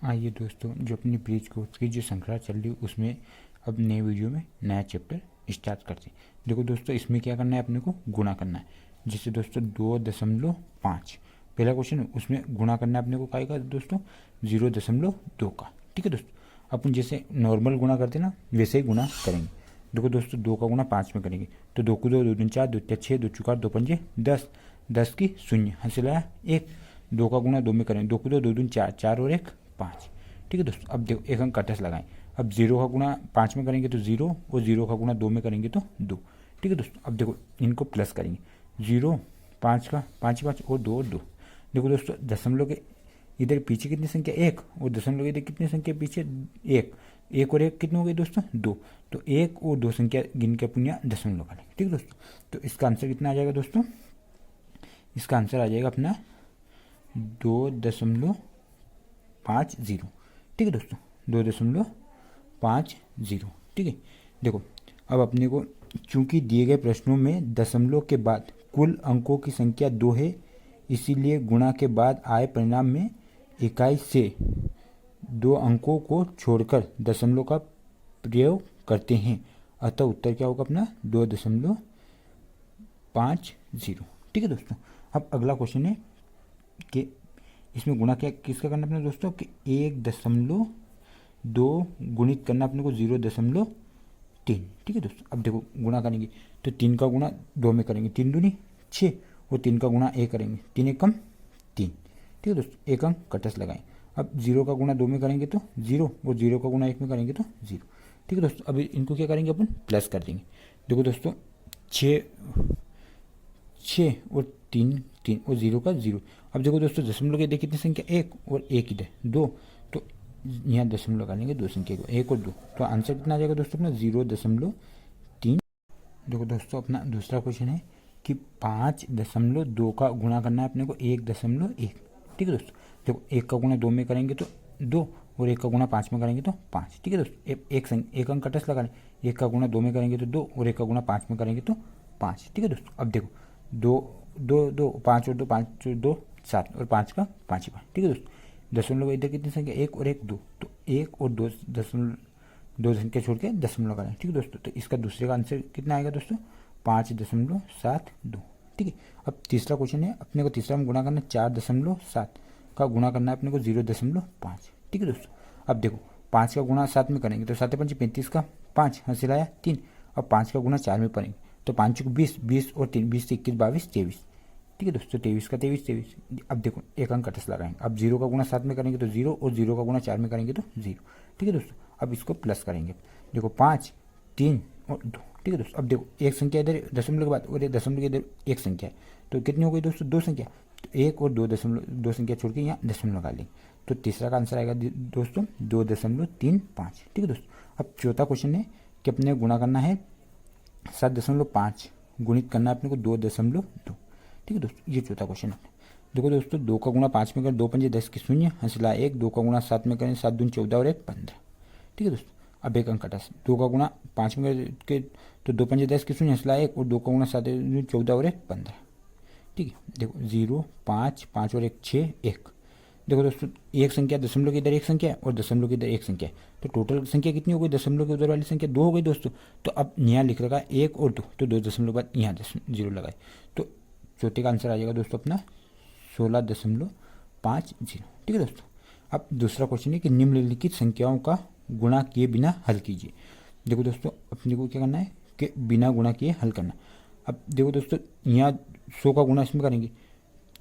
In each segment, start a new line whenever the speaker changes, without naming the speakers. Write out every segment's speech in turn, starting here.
आइए दोस्तों, जो अपनी ब्रिज कोर्स की जो श्रृंखला चल रही है उसमें अब नए वीडियो में नया चैप्टर स्टार्ट करते हैं। देखो दोस्तों, इसमें क्या करना है, अपने को गुणा करना है। जैसे दोस्तों 2.5 पहला क्वेश्चन है, उसमें गुणा करना है अपने को का दोस्तों 0.2 का। ठीक है दोस्तों, अपन जैसे नॉर्मल गुणा करते ना वैसे ही गुणा करेंगे। देखो दोस्तों 2 का गुणा 5 में करेंगे तो 2 को 2, 2 दूनी 4, 2 तिया 6, 2 चौका 2 पंजे 10, 10 की शून्य हासिल आया 1। 2 का गुणा 2 में करेंगे, 2 को 2, 2 दूनी 4, 4 और 1 5। ठीक है दोस्तों, अब देखो एक अंक कटस लगाएं। अब 0 का गुणा 5 में करेंगे तो 0 और 0 का गुणा 2 में करेंगे तो 2। ठीक है दोस्तों, अब देखो इनको प्लस करेंगे। 0 5 का 5 5 और 2 और 2। देखो दोस्तों दशमलव के इधर पीछे कितनी संख्या 1 और दशमलव के इधर कितनी संख्या पीछे 1। 1 और 1 कितने हो गए दोस्तों 2। तो 1 और 2 संख्या गिन के अपन यहाँ दशमलव लगाएंगे। ठीक है दोस्तों, तो इसका आंसर कितना आ जाएगा दोस्तों, इसका आंसर आ जाएगा अपना 2.50। ठीक है दोस्तों 2.50। ठीक है, देखो अब अपने को चूंकि दिए गए प्रश्नों में दशमलव के बाद कुल अंकों की संख्या 2 है, इसीलिए गुणा के बाद आए परिणाम में इकाई से 2 अंकों को छोड़कर दशमलव का प्रयोग करते हैं। अतः उत्तर क्या होगा अपना 2.50। ठीक है दोस्तों, अब अगला क्वेश्चन है कि इसमें गुणा क्या किसका करना अपने दोस्तों कि 1.2 गुणित करना अपने को 0.3। ठीक है दोस्तों, अब देखो गुणा करेंगे तो 3 का गुणा 2 में करेंगे, 3 दूनी 6 और 3 का गुणा 1 करेंगे, 3 एकम 3। ठीक है दोस्तों, एक अंक कटस लगाएं। अब 0 का गुणा 2 में करेंगे तो 0 और 0 का गुणा 1 में करेंगे तो 0। ठीक है दोस्तों, अभी इनको क्या करेंगे अपन प्लस कर देंगे। देखो दोस्तों 6 और 3 3 और 0 का 0। अब देखो दोस्तों दशमलव के इधर कितनी संख्या 1 और 1 इधर 2, तो यहाँ दशमलव लगा लेंगे 2 संख्या को 1 और 2, तो आंसर कितना आ जाएगा दोस्तों अपना 0.3। देखो दोस्तों अपना दूसरा क्वेश्चन है कि 5.2 का गुणा करना है अपने को 1.1। ठीक है दोस्तों, देखो 1 का गुणा 2 में करेंगे तो 2 और 1 का गुणा 5 में करेंगे तो 5। ठीक है दोस्तों, एक अंक कटस लगा लें। 1 का गुणा 2 में करेंगे तो 2 और 1 का गुणा 5 में करेंगे तो 5। ठीक है दोस्तों, अब देखो 2 2 2 5 और 2 5 और 2 7 और 5 का 5 ही 5। ठीक है दोस्तों, दशमलव इधर कितनी संख्या 1 और 1 2, तो 1 और 2 दशमलव 2 संख्या छोड़ के दशमलव लगाएं। ठीक है दोस्तों, तो इसका दूसरे का आंसर कितना आएगा दोस्तों 5.72। ठीक है, अब तीसरा क्वेश्चन है अपने को, तीसरा में गुणा करना 4.7 का गुणा करना है अपने को 0.5। ठीक है दोस्तों, अब देखो 5 का गुणा 7 में करेंगे तो 7 5 35 का 5 हासिल आया 3। अब 5 का गुणा 4 में करेंगे तो 5 को 20, 20 और 3 20 से 21 22 23। ठीक है दोस्तों, 23 का 23 23। अब देखो एक अंक कटस लगाएंगे। अब 0 का गुणा 7 में करेंगे तो 0 और 0 का गुणा 4 में करेंगे तो 0। ठीक है दोस्तों, अब इसको प्लस करेंगे। देखो 5 3 और 2। ठीक है दोस्तों, अब देखो एक संख्या इधर दशमलव के बाद और एक दशमलव के इधर एक संख्या है, तो कितनी हो गई दोस्तों 2 संख्या, तो 1 और 2 संख्या छोड़ के यहाँ दशमलव लगा लेंगे, तो तीसरा का आंसर आएगा दोस्तों 2.35। ठीक है दोस्तों, अब चौथा क्वेश्चन है कि अपने गुणा करना है 7.5 गुणित करना है अपने को 2.2। ठीक है दोस्तों, ये चौथा क्वेश्चन है। देखो दोस्तों 2 का गुणा 5 में करें 2 पंजे 10 की शून्य हासिल 1। 2 का गुणा 7 में करें 7 दूनी 14 और 1 15। ठीक है दोस्तों, अब एक अंक कटा 2 का गुणा 5 में करें तो 2 पंजे 10 की शून्य हासिल 1 और 2 का गुणा 7 दूनी 14 और 1 15। ठीक है, देखो 0 5 5 और 1 6 1। देखो दोस्तों एक संख्या दशमलव के इधर एक संख्या है और दशमलव के इधर एक संख्या है, तो टोटल संख्या कितनी हो गई, दशमलव के उधर वाली संख्या 2 हो गई दोस्तों। तो अब यहाँ लिख रखा है 1 और 2, तो 2 दशमलव बाद यहाँ 0 लगाए, तो चौथे का आंसर आ जाएगा दोस्तों अपना 16.50। ठीक है दोस्तों, अब दूसरा क्वेश्चन है कि निम्नलिखित संख्याओं का गुणा किए बिना हल कीजिए। देखो दोस्तों अपने को क्या करना है कि बिना गुणा किए हल करना। अब देखो दोस्तों यहाँ 100 का गुणा इसमें करेंगे,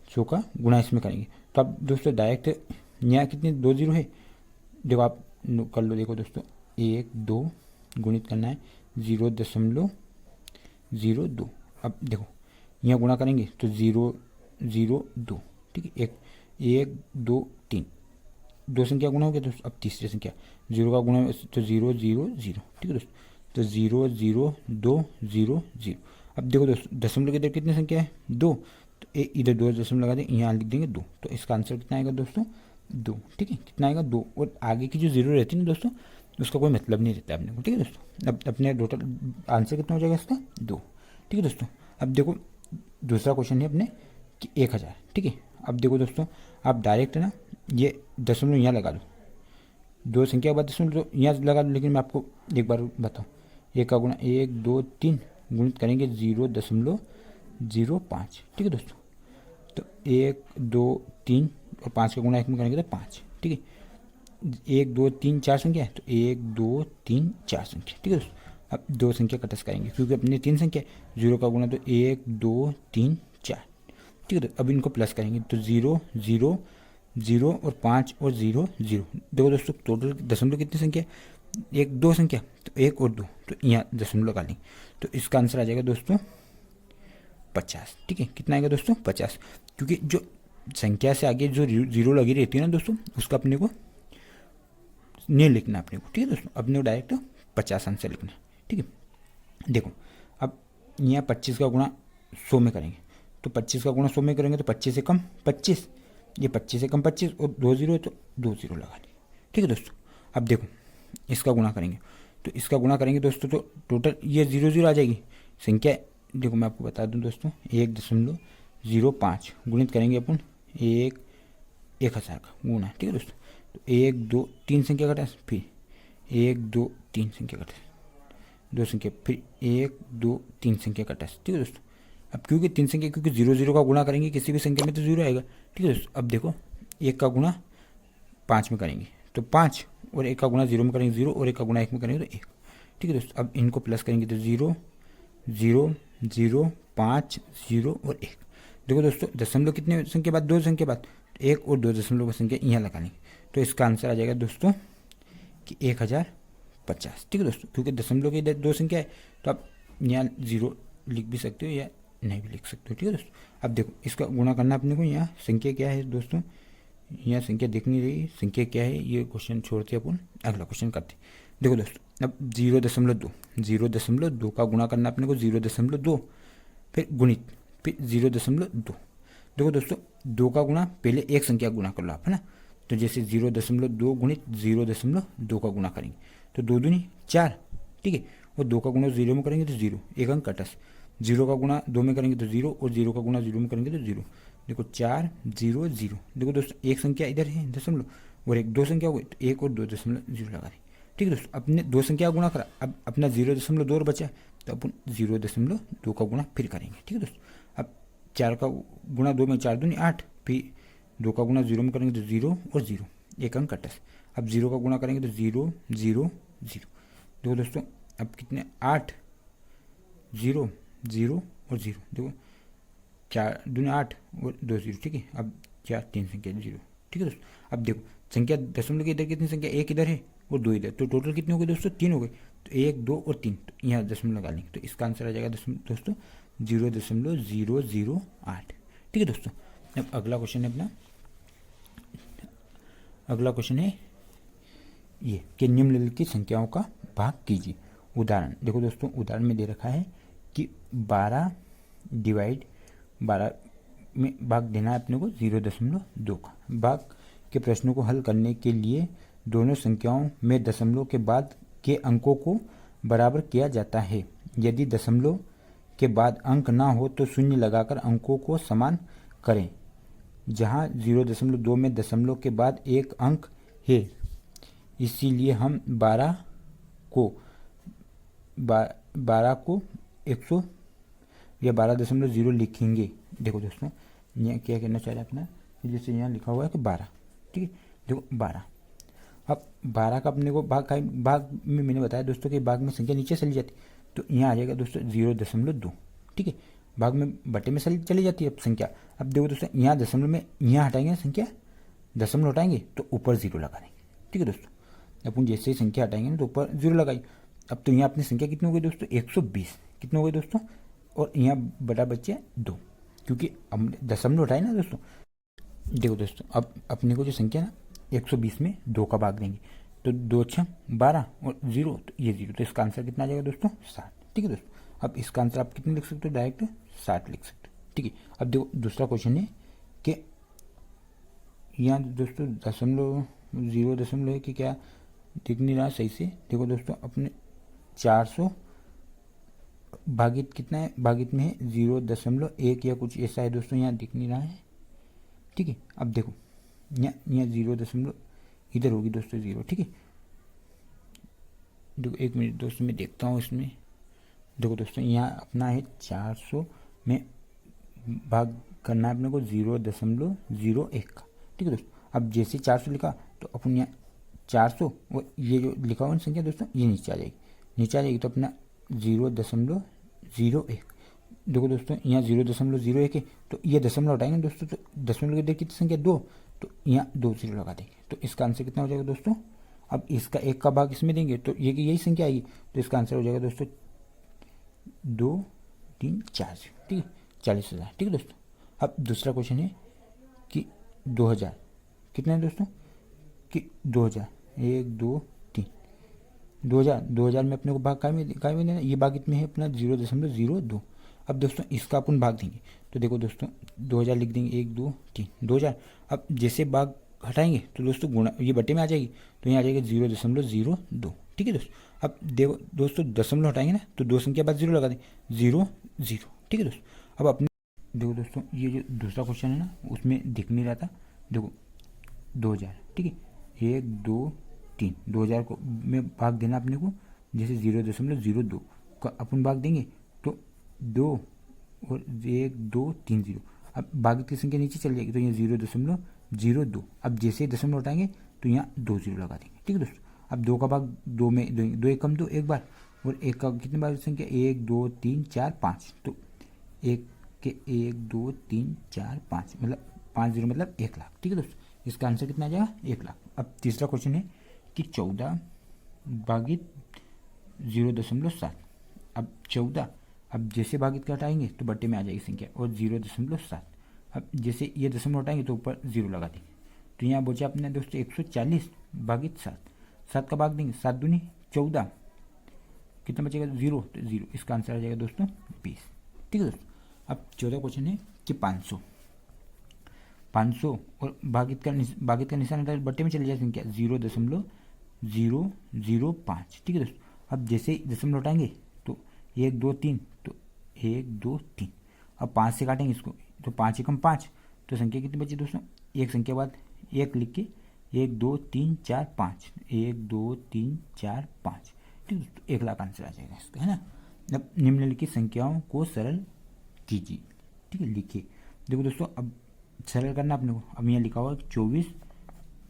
100 का गुणा इसमें करेंगे, तो अब दोस्तों डायरेक्ट यहाँ कितने 2 0 है, देखो आप कर लो। देखो दोस्तों 1 2 गुणित करना है 0.02। अब देखो यहाँ गुणा करेंगे तो 0 0 2। ठीक है, 1 2 3 2 संख्या गुणा हो गया दोस्तों। अब तीसरी संख्या 0 का गुणा तो 0 0 0। ठीक है दोस्तों, तो 0 0 2 0 0। अब देखो दोस्तों दशमलव के इधर कितनी संख्या है 2, तो इधर 2 दशमलव लगा दें, यहाँ लिख देंगे 2, तो इसका आंसर कितना आएगा दोस्तों 2। ठीक है, कितना आएगा 2, और आगे की जो 0 रहती है ना दोस्तों उसका कोई मतलब नहीं रहता अपने को। ठीक है दोस्तों, अब अपने टोटल आंसर कितना हो जाएगा इसका 2। ठीक है दोस्तों, अब देखो दूसरा क्वेश्चन है अपने कि 1000। ठीक है, अब देखो दोस्तों आप डायरेक्ट ना ये दशमलव यहाँ लगा दो, दो संख्या के बाद दशमलव तो यहाँ लगा दो, लेकिन मैं आपको एक बार बताऊँ, एक का गुणा 1 2 3 गुणित करेंगे 0.05, ठीक है दोस्तों। तो 1 2 3 और 5 का गुणा 1 में करेंगे तो 5, ठीक है। 1 2 3 4 संख्या है तो 1 2 3 4 संख्या, ठीक है दोस्तों। अब दो संख्या कटस करेंगे क्योंकि अपने 3 संख्या, 0 का गुणा तो 1 2 3 4, ठीक है। तो अब इनको प्लस करेंगे तो 0 0 0 और 5 और 0 0। देखो दोस्तों टोटल दशमलव कितनी संख्या, 1 2 संख्या, तो 1 और 2, तो यहाँ दशमलव लगा लेंगे तो इसका आंसर आ जाएगा दोस्तों 50, ठीक है। कितना आएगा दोस्तों 50, क्योंकि जो संख्या से आगे जो जीरो लगी रहती है ना दोस्तों, उसका अपने को नहीं लिखना अपने को, ठीक है दोस्तों। अपने को डायरेक्ट 50 आंसर लिखना है, ठीक है। देखो अब यहाँ 25 का गुणा 100 में करेंगे तो 25 का गुणा 100 में करेंगे तो 25 से कम 25, ये 25 से कम 25 और 2 0 है तो 2 0 लगा लेंगे, ठीक है दोस्तों। अब देखो इसका गुणा करेंगे तो इसका गुणा करेंगे दोस्तों तो टोटल ये 0 0 आ जाएगी संख्या। देखो मैं आपको बता दूं दोस्तों, 1.05 गुणित करेंगे अपन 1000 का गुणा, ठीक है दोस्तों। तो 1 2 3 संख्या घटा, फिर 1 2 3 संख्या घटा, 2 संख्या, फिर 1 2 3 संख्या घटा, ठीक है दोस्तों। अब क्योंकि 3 संख्या, क्योंकि 0 0 का गुणा करेंगे किसी भी संख्या में तो 0 आएगा, ठीक है दोस्तों। अब देखो 1 का गुणा 5 में करेंगे तो 5, और 1 का गुणा 0 में करेंगे 0, और 1 का गुणा 1 में करेंगे तो 1, ठीक है दोस्तों। अब इनको प्लस करेंगे तो 0 0 0 5 0 और 1। देखो दोस्तों दशमलव कितने संख्या बाद, 2 संख्या बाद, 1 और 2 दशमलव की संख्या यहाँ लगा लेंगे तो इसका आंसर आ जाएगा दोस्तों कि 1050, ठीक है दोस्तों। क्योंकि दशमलव की 2 संख्या है तो आप यहाँ 0 लिख भी सकते हो या नहीं भी लिख सकते हो, ठीक है दोस्तों। अब देखो इसका गुणा करना अपने को, यहाँ संख्या क्या है दोस्तों, यहाँ संख्या दिख नहीं रही, संख्या क्या है ये क्वेश्चन छोड़ते अपन अगला क्वेश्चन करते। देखो दोस्तों अब 0.2 का गुणा करना अपने को 0.2, फिर गुणित, फिर 0.2। देखो दोस्तों 2 का गुणा पहले एक संख्या गुणा कर लो आप, है ना। तो जैसे 0.2 गुणित 0.2 का गुणा करेंगे तो 2 दूनी 4, ठीक है। और 2 का गुणा 0 में करेंगे तो 0, एक अंक कटस, 0 का गुणा 2 में करेंगे तो 0, और 0 का गुणा 0 में करेंगे तो 0। देखो 4 0 0। देखो दोस्तों एक संख्या इधर है दशमलव, और एक 2 संख्या हो गई तो 1 और 2.0 लगा दें, ठीक है दोस्तों। अपने 2 संख्या गुणा करा, अब अपना 0.2 बचा तो अपन 0.2 का गुणा फिर करेंगे, ठीक है दोस्तों। अब 4 का गुणा 2 में 4 दूनी 8, फिर 2 का गुणा 0 में करेंगे तो 0 और 0, एक अंक कटस। अब 0 का गुणा करेंगे तो 0 0 0। देखो दोस्तों अब कितने 8 0 0 और 0। देखो 4 दूनी 8 और 2 0, ठीक है। अब 4 3 संख्या 0, ठीक है दोस्तों। अब देखो संख्या दशमलव की इधर कितनी संख्या, 1 इधर है और 2 इधर, तो टोटल कितने हो गए दोस्तों 3 हो गए। तो 1 2 और 3, तो यहाँ दशमलव लगा लेंगे तो इसका आंसर आ जाएगा दोस्तों 0.008, ठीक है दोस्तों। अब अगला क्वेश्चन है अपना, अगला क्वेश्चन है ये कि निम्नलिखित संख्याओं का भाग कीजिए। उदाहरण देखो दोस्तों, उदाहरण में दे रखा है कि 12 में भाग देना है अपने को 0.2 का। भाग के प्रश्नों को हल करने के लिए दोनों संख्याओं में दशमलव के बाद के अंकों को बराबर किया जाता है। यदि दशमलव के बाद अंक ना हो तो शून्य लगाकर अंकों को समान करें। जहां 0.2 में दशमलव के बाद एक अंक है, इसीलिए हम 12 को 100 या 12.0 लिखेंगे। देखो दोस्तों यहाँ क्या कहना चाह रहे हैं अपना, जैसे यहाँ लिखा हुआ है कि 12, ठीक है। देखो 12, अब 12 का अपने को भाग में मैंने बताया दोस्तों कि भाग में संख्या नीचे चली जाती, तो यहाँ आ जाएगा दोस्तों 0.2, ठीक है। भाग में बटे में चली जाती है अब संख्या। अब देखो दोस्तों यहाँ दशमलव में यहाँ हटाएंगे संख्या, दशमलव हटाएंगे तो ऊपर 0 लगा देंगे, ठीक है दोस्तों। अपन जैसे ही संख्या हटाएंगे ना तो ऊपर 0 लगाई। अब तो यहाँ अपनी संख्या कितनी हो गई दोस्तों 120, कितनी हो गई दोस्तों, और यहाँ बटा बच्चे 2, क्योंकि हमने दशमलव हटाए ना दोस्तों। देखो दोस्तों अब अपने को जो संख्या ना 120 में 2 का भाग देंगे तो 2 6 12 और 0, तो ये 0, तो इसका आंसर कितना आ जाएगा दोस्तों 60, ठीक है दोस्तों। अब इसका आंसर आप कितने लिख सकते हो, डायरेक्ट 60 लिख सकते हो, ठीक है। अब देखो दूसरा क्वेश्चन है कि यहाँ दोस्तों दशमलव 0 है कि क्या दिख नहीं रहा सही से। देखो दोस्तों अपने 400 भागित कितना है, भागित में है 0.1 या कुछ ऐसा है दोस्तों, यहाँ दिख नहीं रहा है, ठीक है। अब देखो यहाँ 0. इधर होगी दोस्तों 0, ठीक है। देखो 1 मिनट दोस्तों मैं देखता हूँ इसमें। देखो दोस्तों यहाँ अपना है 400 में भाग करना है अपने को 0.01 का, ठीक है दोस्तों। अब जैसे 400 लिखा तो अपन यहाँ 400 और ये जो लिखा हुआ संख्या दोस्तों ये नीचे आ जाएगी, नीचे आ जाएगी तो अपना 0.01। देखो दोस्तों यहाँ 0.01 है तो ये दशमलव हटाएंगे दोस्तों, तो दशमलव की देखिए कितनी संख्या 2, तो यहाँ 2 0 लगा देंगे, तो इसका आंसर कितना हो जाएगा दोस्तों। अब इसका 1 का भाग इसमें देंगे तो ये कि यही संख्या आएगी, तो इसका आंसर हो जाएगा दोस्तों 2 3 4, ठीक है, 40,000, ठीक है दोस्तों। अब दूसरा क्वेश्चन है कि 2000 कितना है दोस्तों, कि 2000 1 2 3 2000 में अपने को भाग काय में देना है, ये भाग इसमें है अपना 0.02। अब दोस्तों इसका अपन भाग देंगे, तो देखो दोस्तों 2000 लिख देंगे 1 2 3 2000। अब जैसे भाग हटाएंगे तो दोस्तों गुणा ये बटे में आ जाएगी, तो यहाँ आ जाएगा 0.02, ठीक है दोस्तों। अब देखो दोस्तों दशमलव हटाएंगे ना तो 2 संख्या बाद 0 लगा दें, 0 0, ठीक है दोस्तों। अब अपने देखो दोस्तों ये जो दूसरा क्वेश्चन है ना उसमें दिख नहीं रहा था, देखो 2000, ठीक है, 1 2 3 2000 को में भाग देना अपने को, जैसे 0.02 का अपन भाग देंगे तो 2 और 1 2 3 0। अब बाकी की संख्या नीचे चल जाएगी तो यहाँ 0.02। अब जैसे ही दशमलव हटाएंगे तो यहाँ 2 0 लगा देंगे, ठीक है दोस्तों। अब 2 का भाग 2 में 2 1 कम 2 एक बार, और 1 का कितने बार संख्या 1 2 3 4 5, तो 1 के 1 2 3 4 5 मतलब 5 0 मतलब 1 लाख, ठीक है दोस्तों। इसका आंसर कितना आ जाएगा 1 लाख। अब तीसरा क्वेश्चन है कि 14 भागित 0.7। अब 14 अब जैसे भागित का हटाएंगे तो बट्टे में आ जाएगी संख्या और 0.7। अब जैसे ये दशमलव हटाएंगे तो ऊपर 0 लगा देंगे, तो यहाँ बचा अपने दोस्तों 140 भागित 7। 7 का भाग देंगे 7 दूनी 14, कितना बचेगा 0, तो 0, इसका आंसर आ जाएगा दोस्तों 20, ठीक है दोस्तों। अब 14 क्वेश्चन है कि 500 और भागित का निशान हटा बट्टे में चले जाए संख्या 0.005, ठीक है दोस्तों। अब जैसे ही दशमलव हटाएंगे तो 1 2 3, तो 1 2 3। अब 5 से काटेंगे इसको तो 5 एकम 5, तो संख्या कितनी बची दोस्तों, एक संख्या बाद 1 लिख के 1 2 3 4 5, 1 2 3 4 5, ठीक है दोस्तों, 1 लाख आंसर आ जाएगा इसका, है ना। अब निम्नलिखित संख्याओं को सरल कीजिए, ठीक है, लिखिए। देखो दोस्तों अब सरल करना अपने को, अब यहाँ लिखा हुआ 24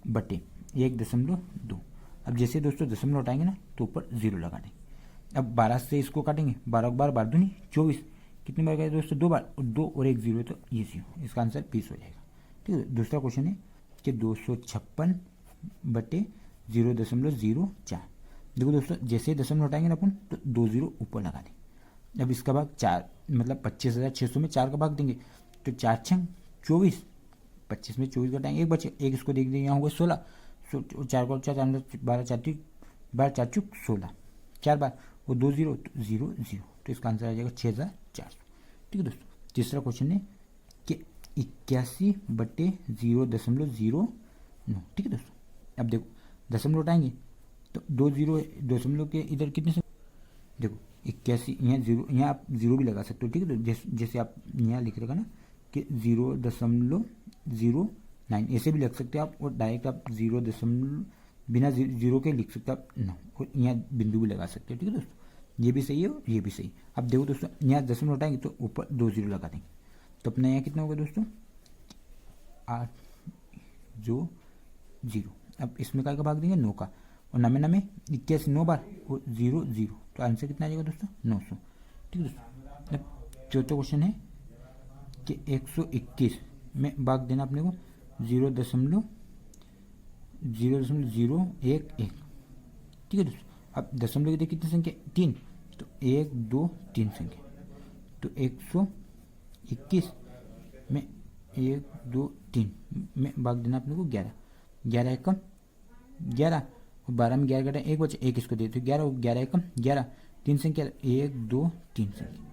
बटे 1.2। अब जैसे दोस्तों दशमलव हटाएंगे ना तो ऊपर 0 लगा देंगे। अब 12 से इसको काटेंगे, 12 बार 12 दूनी 24, कितनी बार गए दोस्तों 2 बार, 2 और 1 0 तो ये 0, इसका आंसर 20 हो जाएगा, ठीक है। दूसरा क्वेश्चन है कि 256 बटे 0.04। देखो दोस्तों जैसे ही दशमलव हटाएंगे ना अपन तो 2 0 ऊपर लगा देंगे। अब इसका भाग 4 मतलब 25,600 में 4 का भाग देंगे, तो 4 6 24, 25 में 24 घटाएंगे 1 बचे, 1 इसको देख देंगे यहाँ होगा 16, 4 को 4 12 4 चुक 16, 4 बार वो 2 0 तो 0 0, तो इसका आंसर आ जाएगा 6,400, ठीक है दोस्तों। तीसरा क्वेश्चन है कि 81 बटे 0.09, ठीक है दोस्तों। अब देखो दशमलव उठाएंगे तो 2 0 दशमलव के इधर कितने से, देखो 81 यहाँ 0, यहाँ आप 0 भी लगा सकते हो, ठीक है। तो जैसे आप यहाँ लिख रखा ना कि 0.09 ऐसे भी लिख सकते हो आप, और डायरेक्ट आप 0 बिना 0 के लिख सकते हो आप 9, और यहाँ बिंदु भी लगा सकते हो, ठीक है दोस्तों। ये भी सही है और ये भी सही। अब देखो दोस्तों यहाँ दशमलव उठाएंगे तो ऊपर 2 0 लगा देंगे, तो अपना यहाँ कितना होगा दोस्तों 8 जो 0। अब इसमें का भाग देंगे 9 का, और 9 में 81 9 बार और 0 0, तो आंसर कितना आ जाएगा दोस्तों 900, ठीक है दोस्तों। अब चौथा क्वेश्चन है कि 121 में भाग देना अपने को 0.001, ठीक है दोस्तों। अब दशमलव की देखिए कितनी संख्या 3, तो 1 2 3 संख्या, तो 121 में 1 2 3 में भाग देना अपने को 11, 11 एकम 11, और 12 में 11 घटा 1 बचे, 1 इसको देते 11, और 11 एकम 11, 3 संख्या 1 2 3 संख्या,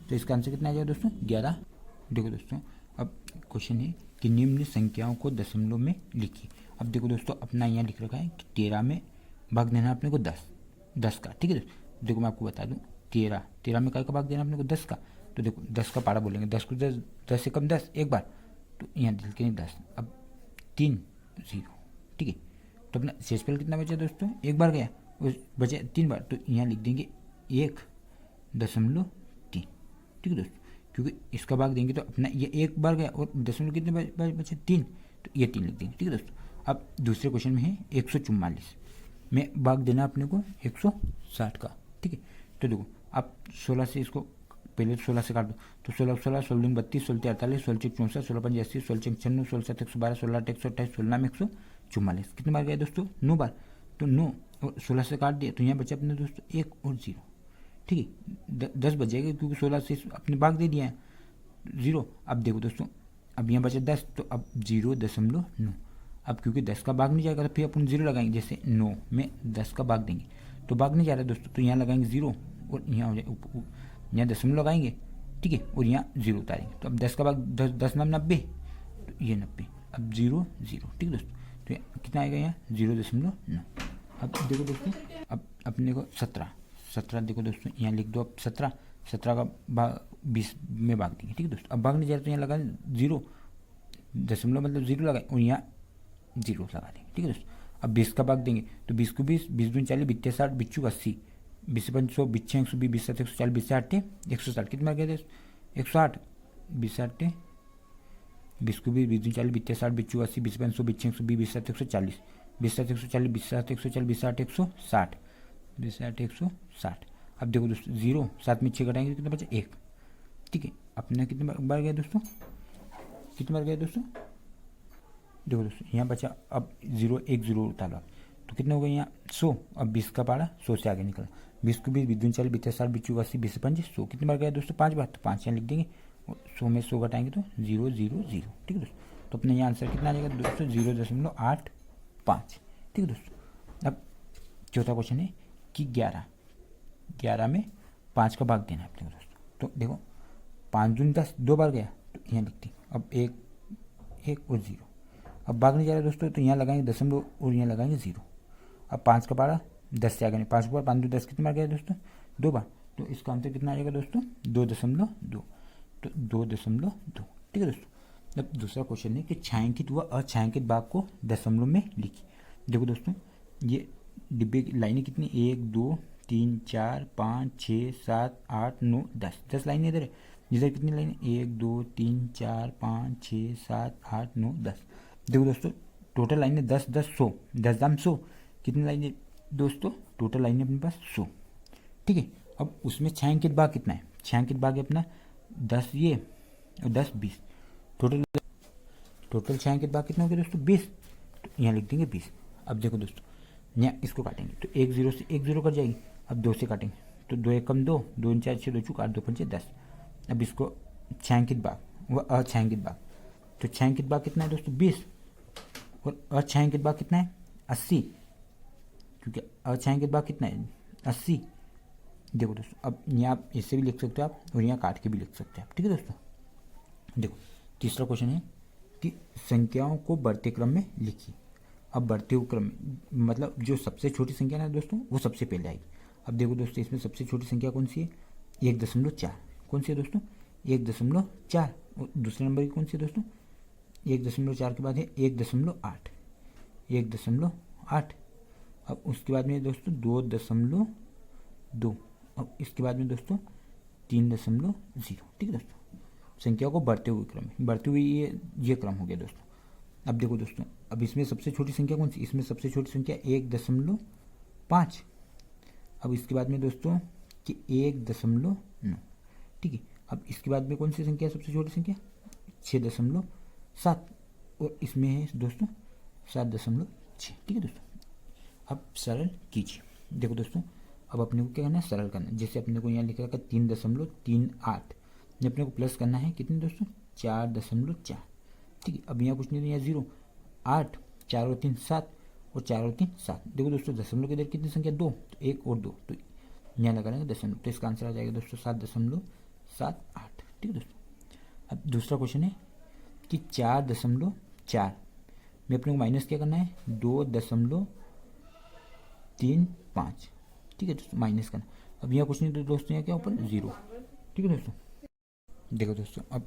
तो इसका आंसर कितना आ जाएगा दोस्तों 11। देखो दोस्तों अब क्वेश्चन है कि निम्न संख्याओं को दशमलव में लिखिए। अब देखो दोस्तों अपना यहाँ लिख रखा है कि 13 में भाग देना अपने को 10 का, ठीक है दोस्तों। देखो मैं आपको बता दूँ 13 में का भाग देना अपने को 10 का, तो देखो 10 का पारा बोलेंगे, 10 को 10 से कम 10 एक बार, तो यहाँ लिखेंगे 10। अब 3 0, ठीक है, तो अपना शेषफल कितना बचा दोस्तों, एक बार गया और बचे 3 बार, तो यहाँ लिख देंगे 1.3। ठीक है दोस्तों, क्योंकि इसका भाग देंगे तो अपना ये एक बार गया और दशमलव कितने बचे 3, तो ये 3 लिख देंगे। ठीक है दोस्तों, अब दूसरे क्वेश्चन में है 144 में भाग देना अपने को 160 का। ठीक है, तो देखो आप 16 से इसको पहले 16 से काट दो, तो 16 16 16 32 16 48 16 64 16 5 80 16 96 16 7 112 16 8 128 16 में 144 कितने बार गया दोस्तों, 9 बार। तो 9 और 16 से काट दिया, तो यहाँ बचा अपने दोस्तों 1 और 0। ठीक है, 10 बच जाएगा क्योंकि 16 से अपने भाग दे दिया है 0। अब देखो दोस्तों, अब यहाँ बचा 10, तो अब 0.9। अब क्योंकि 10 का भाग नहीं जाएगा तो फिर अपन 0 लगाएंगे, जैसे 9 में 10 का भाग देंगे तो भाग नहीं जा रहा दोस्तों, तो यहाँ लगाएंगे 0 और यहाँ हो जाए यहाँ दशमलव लगाएंगे। ठीक है, और यहाँ 0 उतारेंगे, तो अब 10 का भाग 10 नाम 90, तो ये 90। अब 0 0। ठीक है दोस्तों, तो कितना आएगा यहाँ 0.9। अब देखो दोस्तों, अब अपने को 17 देखो दोस्तों, यहाँ लिख दो। अब 17 का भाग 20 में भाग देंगे। ठीक है दोस्तों, अब भाग नहीं जा रहा तो यहाँ लगा 0, दशमलव मतलब 0 लगाए और यहाँ 0 लगा देंगे। ठीक है दोस्तों, अब 20 का भाग देंगे, तो 20 को 20 20 दूनी 40 20 60 20 80 20 5 100 20 6 120 20 7 140 20 8 160 कितना आ गया 160 20 8 20 को 20 20 दूनी 40 20 60 20 80 20 5 100 20 6 120 20 7 140 20 7 140 20 7 140 20 8 160 20 8 160। अब देखो दोस्तों 0 7 में 6 घटाएंगे कितना बचा 1। ठीक है, अपना कितने बार गया दोस्तों, कितने बार गया दोस्तों, देखो दोस्तों यहाँ बचा अब 0 1 0 उतारा, तो कितना हो गया यहाँ 100। अब 20 का पारा 100 से आगे निकला, 20 को 20 20 40 20 60 20 80 20 5 100 कितने बार गया दोस्तों 5 बार, तो 5 यहाँ लिख देंगे और 100 में 100 घटाएंगे तो 0 0 0। ठीक है दोस्तों, तो अपने यहाँ आंसर कितना आ जाएगा दोस्तों 0.85। ठीक है दोस्तों, अब चौथा क्वेश्चन है कि 11 में 5 का भाग देना है अपने को दोस्तों। तो देखो 5 दूनी 10 2 बार गया, तो यहाँ लिखते हैं अब 1 और 0। अब भाग नहीं जा रहा दोस्तों, तो यहाँ लगाएंगे दशमलव और यहाँ लगाएंगे 0। अब 5 का पारा 10 से आगे नहीं, 5 बार 5 2 10 कितने बार गया दोस्तों 2 बार, तो इसका आंसर कितना आ जाएगा दोस्तों 2.2। तो 2.2। ठीक है दोस्तों, अब दूसरा क्वेश्चन है कि छायांकित व अछायांकित भाग को दशमलव में लिखिए। देखो दोस्तों, ये डिब्बे की लाइनें कितनी 1 2 3 4 5 6 7 8 9 10 लाइनें इधर है। इधर कितनी लाइनें 1 2 3 4 5 6 7 8 9 10। देखो दोस्तों टोटल लाइनें 10 10 100 10 दाम 100 कितनी लाइनें दोस्तों, टोटल लाइनें अपने पास 100। ठीक है, अब उसमें छायांकित भाग कितना है, छायांकित भाग है अपना 10 ये और 10 20, टोटल छायांकित भाग कितना हो गया दोस्तों 20, तो यहाँ लिख देंगे 20। अब देखो दोस्तों यहाँ इसको काटेंगे तो 1 0 से 1 0 कट जाएगी। अब 2 से काटेंगे तो 2 1 कम 2 2 4 6 2 चूक 8 2 5 10। अब इसको छायांकित भाग व अछायांकित भाग, तो छायांकित भाग कितना है दोस्तों 20 और अछायांकित भाग कितना है 80, क्योंकि अछायांकित भाग कितना है 80। देखो दोस्तों, अब यहाँ आप इससे भी लिख सकते हो आप और यहाँ काट के भी लिख सकते हैं आप। ठीक है दोस्तों, देखो तीसरा क्वेश्चन है कि संख्याओं को बढ़ते क्रम में लिखिए। अब बढ़ते हुए क्रम में मतलब जो सबसे छोटी संख्या ना दोस्तों वो सबसे पहले आएगी। अब देखो दोस्तों इसमें सबसे छोटी संख्या कौन सी है 1.4, कौन सी है दोस्तों 1.4। और दूसरे नंबर की कौन सी है दोस्तों 1.4 के बाद है 1.8 1.8। अब उसके बाद में दोस्तों 2.2। अब इसके बाद में दोस्तों 3.0। ठीक है दोस्तों, संख्या को बढ़ते हुए क्रम में, बढ़ते हुए ये क्रम हो गया दोस्तों। अब देखो दोस्तों, अब इसमें सबसे छोटी संख्या कौन सी, इसमें सबसे छोटी संख्या 1.5। अब इसके बाद में दोस्तों कि 1.9। ठीक है, अब इसके बाद में कौन सी संख्या सबसे छोटी संख्या 6.7 और इसमें है दोस्तों 7.6। ठीक है दोस्तों, अब सरल कीजिए। देखो दोस्तों, अब अपने को क्या करना है सरल करना है। जैसे अपने को यहाँ लिख रखा 3.38, ये अपने को प्लस करना है कितने दोस्तों 4.4। ठीक है, अब यहाँ कुछ नहीं तो यहाँ 0 8 4 और 3 7 और 4 और 3 7। देखो दोस्तों दशमलव के इधर कितनी संख्या 2, तो 1 और 2, तो यहाँ लगा लेंगे दशमलव, तो इसका आंसर आ जाएगा दोस्तों 7.78। ठीक है दोस्तों, अब दूसरा क्वेश्चन है कि 4.4 में अपने को माइनस क्या करना है 2.35। ठीक है दोस्तों, माइनस करना। अब यहाँ कुछ नहीं तो दोस्तों यहाँ क्या ऊपर 0। ठीक है दोस्तों, देखो दोस्तों अब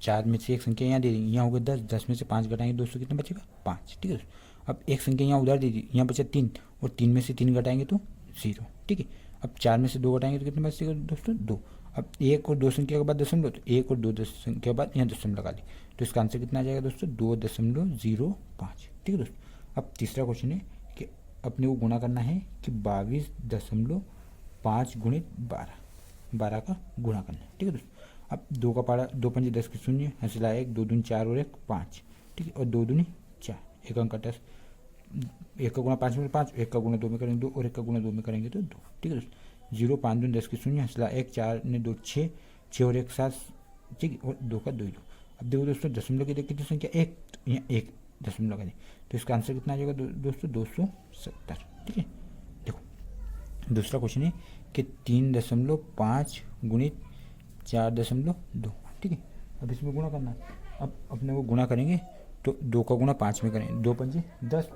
4 में से एक संख्या यहाँ दे देंगे, यहाँ हो गया 10 में से 5 घटाएंगे दोस्तों कितना बचेगा 5। ठीक है दोस्तों, अब एक संख्या यहाँ उधार दे दी, यहाँ बचा 3 और 3 में से 3 घटाएंगे तो 0, ठीक है। अब 4 में से 2 घटाएंगे तो कितने बचेगा दोस्तों 2। अब 1 और 2 संख्या के बाद दशमलव, तो 1 और 2 संख्या के बाद यहाँ दशमलव लगा ली, तो इसका आंसर कितना आ जाएगा दोस्तों 2.05, ठीक है दोस्तों। अब तीसरा क्वेश्चन है कि अपने को गुणा करना है कि 22.5 गुणित 12 का गुणा करना है, ठीक है दोस्तों। अब 2 का पारा 2 पंजे 10 के शून्य, हंसला 1, 2 दूनी 4 और 1 5, ठीक है, और 2 दूनी 4, एक अंक 10, 1 का गुणा 5 में 5, 1 का गुणा 2 में करेंगे 2 और 1 का गुणा 2 में करेंगे तो 2, ठीक है दोस्तों। 0 5 दूनी 10 के शून्य, हंसला 1, 4 ने 2 6, 6 और 1 7, ठीक है, और 2 का 2 ही 2। अब देखो दोस्तों दशमलव की कितनी संख्या 1, तो यहाँ 1 दशमलव लगा दें, तो इसका आंसर कितना आ जाएगा दोस्तों 270, ठीक है। देखो दूसरा क्वेश्चन है कि 3.5 गुणित 4.2, ठीक है। अब इसमें गुणा करना है। अब अपने को गुणा करेंगे तो 2 का गुणा 5 में करेंगे, 2 पंजे 10,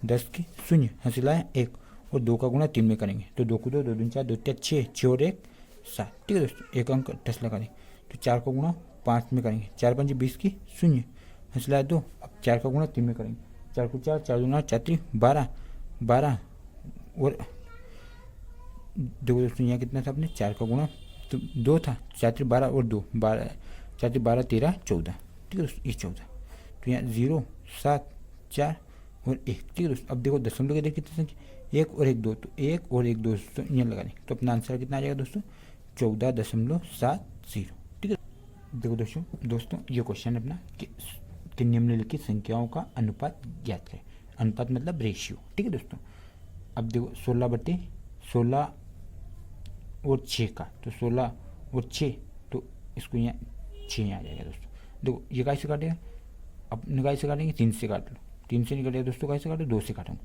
10 के शून्य, हंसिलाए 1, और 2 का गुणा 3 में करेंगे तो 2 को 2, 2 दूनी 4, 2 3 6, 6 और 1 7, ठीक है दोस्तों, एक अंक 10 लगा दें। तो 4 का गुणा 5 में करेंगे, 4 पंजे 20 की शून्य, हंसिलाए 2, अब 4 का गुणा 3 में करेंगे, 4 को 4, 4 दूना 4 3 12, 12 और देखो दोस्तों यहाँ कितना था अपने 4 का गुणा तो 2 था, 4 3 12 और 2 12, 4 3 12 13 14, ठीक है दोस्तों, ये 14, तो यहाँ 0 7 4 और 1, ठीक है दोस्तों। अब देखो दशमलव के देखिए कितनी संख्या 1 और 1 2, तो 1 और 1 2 दोस्तों यहाँ लगा दें, तो अपना आंसर कितना आ जाएगा दोस्तों 14.70, ठीक है। देखो दोस्तों ये क्वेश्चन है अपना कि निम्नलिखित संख्याओं का अनुपात ज्ञात करें। अनुपात मतलब रेशियो, ठीक है दोस्तों। अब देखो 16/16 और 6 का, तो 16 और 6, तो इसको यहाँ 6 आ जाएगा दोस्तों। देखो ये कैसे काटेगा, अपने कैसे काटेंगे 3 से काट लो, 3 से नहीं कटेगा दोस्तों, कैसे काटो 2 से काटूंगा,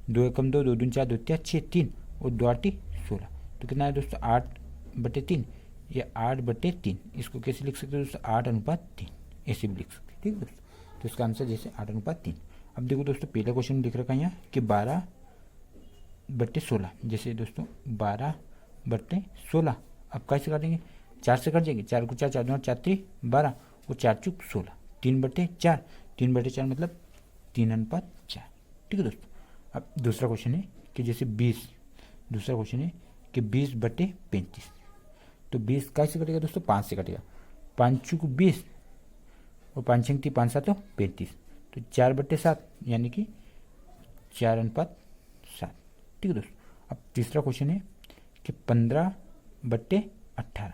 2 एकम 2, 2 दूनी 4, 2 3 6 3 और 2 8 16, तो कितना है दोस्तों 8/3, या 8/3, इसको कैसे लिख सकते हो दोस्तों 8:3, ऐसे भी लिख सकते हैं, ठीक है दोस्तों। तो इसका आंसर जैसे 8:3। अब देखो दोस्तों पहला क्वेश्चन लिख रखा है यहाँ कि 12/16, जैसे दोस्तों 12/16, अब कैसे काटेंगे 4 से कट जाएंगे, 4 को 4, 4 दूना 4 3 12 और 4 चूक 16, 3/4, 3/4 मतलब 3:4, ठीक है दोस्तों। अब दूसरा क्वेश्चन है कि जैसे 20, दूसरा क्वेश्चन है कि 20/35, तो 20 कैसे कटेगा दोस्तों 5 से कटेगा, 5 चूक 20 और 5 छंग 5 7 35, तो 4/7 यानी कि 4:7, ठीक है दोस्तों। अब तीसरा क्वेश्चन है कि 15/18,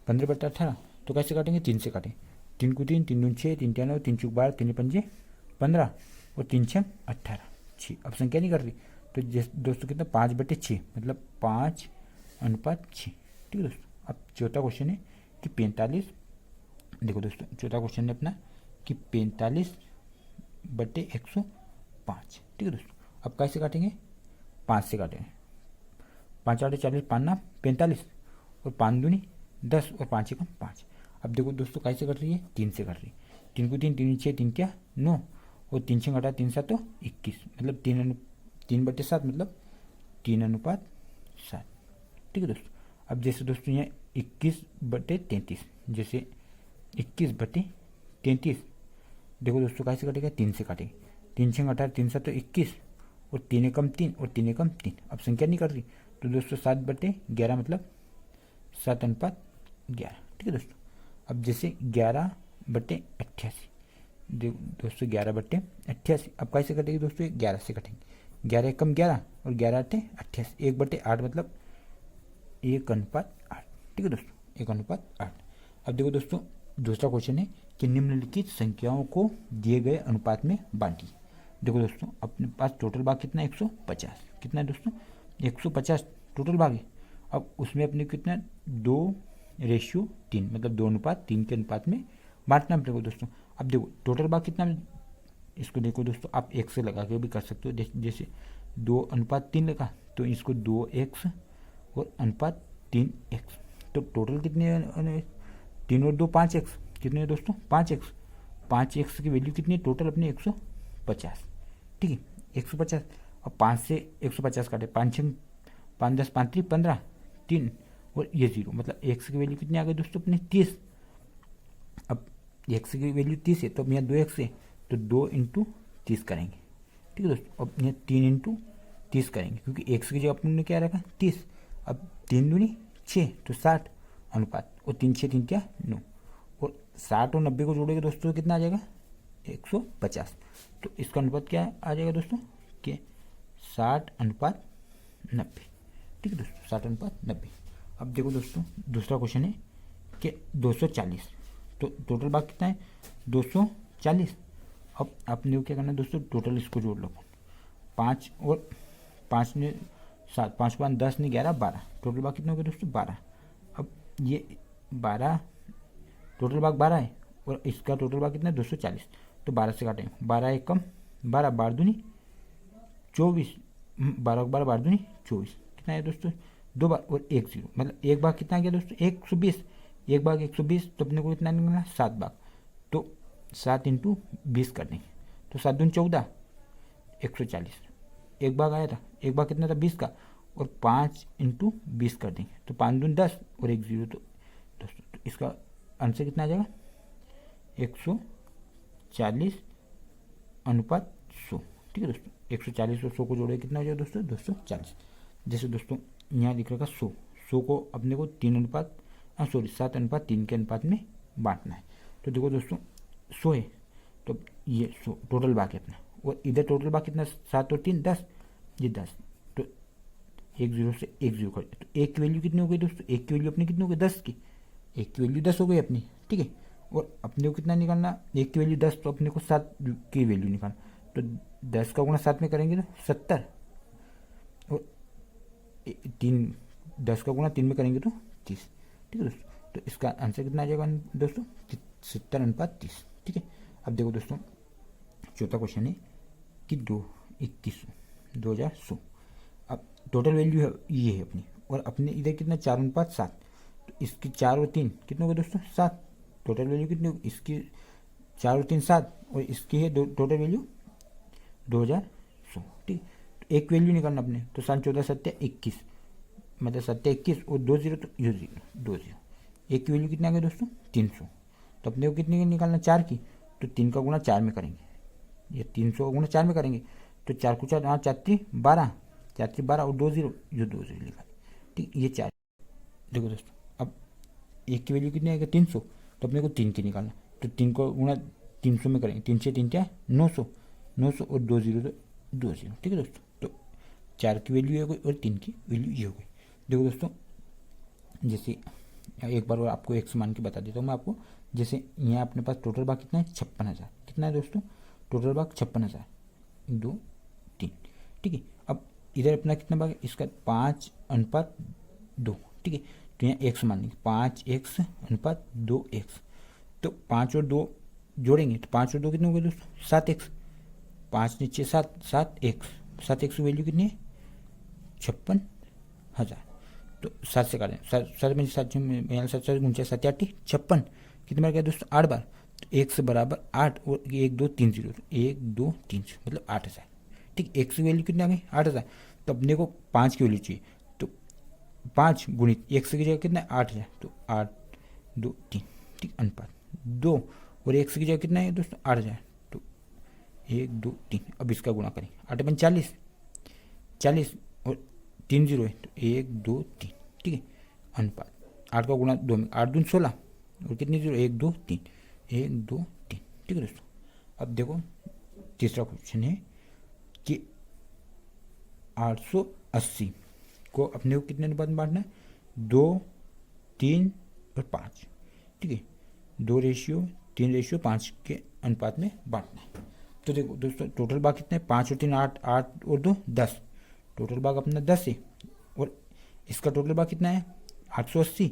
15/18, तो कैसे काटेंगे 3 से काटेंगे, 3 को 3, 3 दूनी 6, 3 3 9, 3 चूक 12, 3 पंजे 15 और 3 6 18, 6, अब संख्या नहीं कर रही, तो दोस्तों कितना 5/6 मतलब 5:6, ठीक है दोस्तों। अब चौथा क्वेश्चन है कि 45, देखो दोस्तों चौथा क्वेश्चन है अपना कि 45/105, ठीक है दोस्तों। अब कैसे काटेंगे 5 से काटेंगे, 5 8 40, 5 9 45 और 5 दूनी 10 और 5 एकम 5। अब देखो दोस्तों कैसे कट रही है 3 से कट रही है, 3 को 3, 3 6, 3 क्या 9 और 3 6 घटा 3 7 21, मतलब 3/7 मतलब 3:7, ठीक है दोस्तों। अब जैसे दोस्तों यहाँ 21/33, जैसे 21/33, देखो दोस्तों कैसे कटेगा 3 से काटेंगे, 3 6 18, 3 7 21 और 3 एकम 3 और 3 एकम 3, अब संख्या नहीं कर रही, तो दोस्तों 7/11 मतलब 7:11, ठीक है दोस्तों। अब जैसे 11/88, दोस्तों 11/88, अब कैसे कटेगी दोस्तों 11 से कटेंगे, 11 एकम 11 और 11 8 88, 1/8 मतलब 1:8, ठीक है दोस्तों 1:8। अब देखो दोस्तों दूसरा क्वेश्चन है कि निम्नलिखित संख्याओं को दिए गए अनुपात में बांटिए। देखो दोस्तों अपने पास टोटल भाग कितना है 150, कितना है दोस्तों 150 टोटल भाग है। अब उसमें अपने कितना 2:3 मतलब 2:3 के अनुपात में बांटना अपने को दोस्तों। अब देखो टोटल भाग कितना, इसको देखो दोस्तों आप 1 से लगा के भी कर सकते हो, जैसे 2:3 लगा तो इसको 2x और अनुपात 3x, तो टोटल कितने 3 और 2 5x, कितने है दोस्तों 5x, 5x की वैल्यू कितनी है टोटल अपने 150, ठीक है 150। अब 5 से 150 काटे, 5 6 5 10 5 3 15 3 और ये 0 मतलब x की वैल्यू कितनी आ गई दोस्तों अपने 30। अब x की वैल्यू 30 है तो अब यहाँ 2x है तो 2 × 30 करेंगे, ठीक है दोस्तों। अब यहाँ 3 × 30 करेंगे, क्योंकि एक्स की जगह अपन ने क्या रखा 30। अब 3 दूनी 6 तो 60 अनुपात, और 3 6 3 क्या 9, और 60 और 90 को जोड़ेंगे दोस्तों कितना आ जाएगा 150। तो इसका अनुपात क्या आ जाएगा दोस्तों कि 60:90। ठीक है दोस्तों, 60:90। अब देखो दोस्तों दूसरा क्वेश्चन है कि 240, तो टोटल भाग कितना है 240। अब आपने क्या करना है दोस्तों, टोटल इसको जोड़ लो। 5 और 5 ने 7, 5 5 10 ने 11 12, टोटल भाग कितना हो गया दोस्तों 12। अब ये 12 टोटल भाग 12 है, और इसका टोटल भाग कितना है 240, तो 12 से काटेंगे, 12 एक कम 12, 12 दूनी 24, 12 12 12 दूनी 24, कितना है दोस्तों 2 बार और 1 0, मतलब एक भाग कितना आ गया दोस्तों 120, एक भाग 120, तो अपने को कितना निकलना 7 भाग, तो 7 × 20 कर देंगे, तो 7 दूनी 14 140, एक भाग आया था, एक भाग कितना था 20 का, और 5 × 20 कर देंगे, तो 5 दूनी 10 और 1 0, तो दोस्तों तो इसका आंसर कितना आ जाएगा 140:100। ठीक है दोस्तों, 140 और 100 को जोड़े कितना हो जाएगा दोस्तों 240। जैसे दोस्तों यहाँ लिख रखा 100 को अपने को 7:3 के अनुपात में बांटना है। तो देखो दोस्तों 100 है, तो ये 100 टोटल भाग है अपना, और इधर टोटल भाग कितना 7 और 3 10, ये 10, तो 1 0 से 1 0 कर, तो एक की वैल्यू कितनी हो गई दोस्तों, एक की वैल्यू अपनी कितनी हो गई 10 की, एक की वैल्यू 10 हो गई अपनी। ठीक है, और अपने को कितना निकालना, एक की वैल्यू 10, तो अपने को 7 की वैल्यू निकालना, तो 10 का गुणा 7 में करेंगे तो 70, और 10 का गुणा 3 में करेंगे तो 30। ठीक है दोस्तों, तो इसका आंसर कितना आ जाएगा दोस्तों 70:30। ठीक है, अब देखो दोस्तों चौथा क्वेश्चन है कि 2100 अब टोटल वैल्यू है ये है अपनी, और अपने इधर कितना 4:7, तो इसकी 4 और 3 कितने हो गए दोस्तों 7, टोटल वैल्यू कितनी होगी इसकी 4 और 3 7, और इसकी है टोटल वैल्यू 2100। ठीक, तो एक वैल्यू निकालना अपने, तो 7 14 7 21, मतलब 7 21 और 2 0, तो ये 2 0, एक की वैल्यू कितनी आ गई दोस्तों 300, तो अपने को कितनी निकालना 4 की, तो 3 का गुणा 4 में करेंगे, ये 300 का गुणा 4 में करेंगे, तो 4 को 4 4 3 12, 4 3 12 और 2 0, ये 2 0 लिखा। ठीक, ये 4। देखो दोस्तों अब एक की वैल्यू कितनी आएगी 300, तो अपने को 3 की निकालना, तो 3 को गुणा 300 में करेंगे, 3 से 3 क्या 900, 900 और 2 0 तो 2 0। ठीक है दोस्तों, तो 4 की वैल्यू ये हो गई और 3 की वैल्यू ये हो गई। देखो दोस्तों जैसे एक बार और आपको एक मान के बता देता हूँ मैं आपको, जैसे यहाँ अपने पास टोटल भाग कितना है 56,000, कितना है दोस्तों टोटल भाग 56,000 2 3। ठीक है, अब इधर अपना कितना भाग है इसका 5:2। ठीक है, तो यहाँ एक्स मान लेंगे 5x/2x, तो 5 और 2 जोड़ेंगे, तो 5 और 2 कितने हो गए दोस्तों 7x, 5 नीचे 7 7x, 7x की वैल्यू कितनी है 56,000, तो 7 से काटें 7 में 7 7 8 56, कितने बार गया दोस्तों 8 बार, तो x बराबर 8 और 1 2 3 0, 1 2 3 मतलब 8,000। ठीक, x की वैल्यू कितनी आ गई 8,000, तो अपने को 5 की वैल्यू चाहिए, तो 5 गुणित x की जगह कितना है 8,000, तो 8 2 3। ठीक, अनुपात 2 और x की जगह कितना है दोस्तों 8,000, तो 1 2 3। अब इसका गुणा करें 8 5 40 40 और 3 0 है, तो 1 2 3। ठीक है, अनुपात 8 का गुणा 2 में 8 दून 16 और कितनी 0 1 2 3 1 2 3। ठीक है दोस्तों, अब देखो तीसरा क्वेश्चन है कि 880 को अपने को कितने अनुपात में बांटना है 2 3 और 5। ठीक है, 2:3:5 के अनुपात में बांटना है। तो देखो दोस्तों टोटल भाग कितना है 5 और 3 8, 8 और 2 10, टोटल भाग अपना 10 है, और इसका टोटल भाग कितना है 880।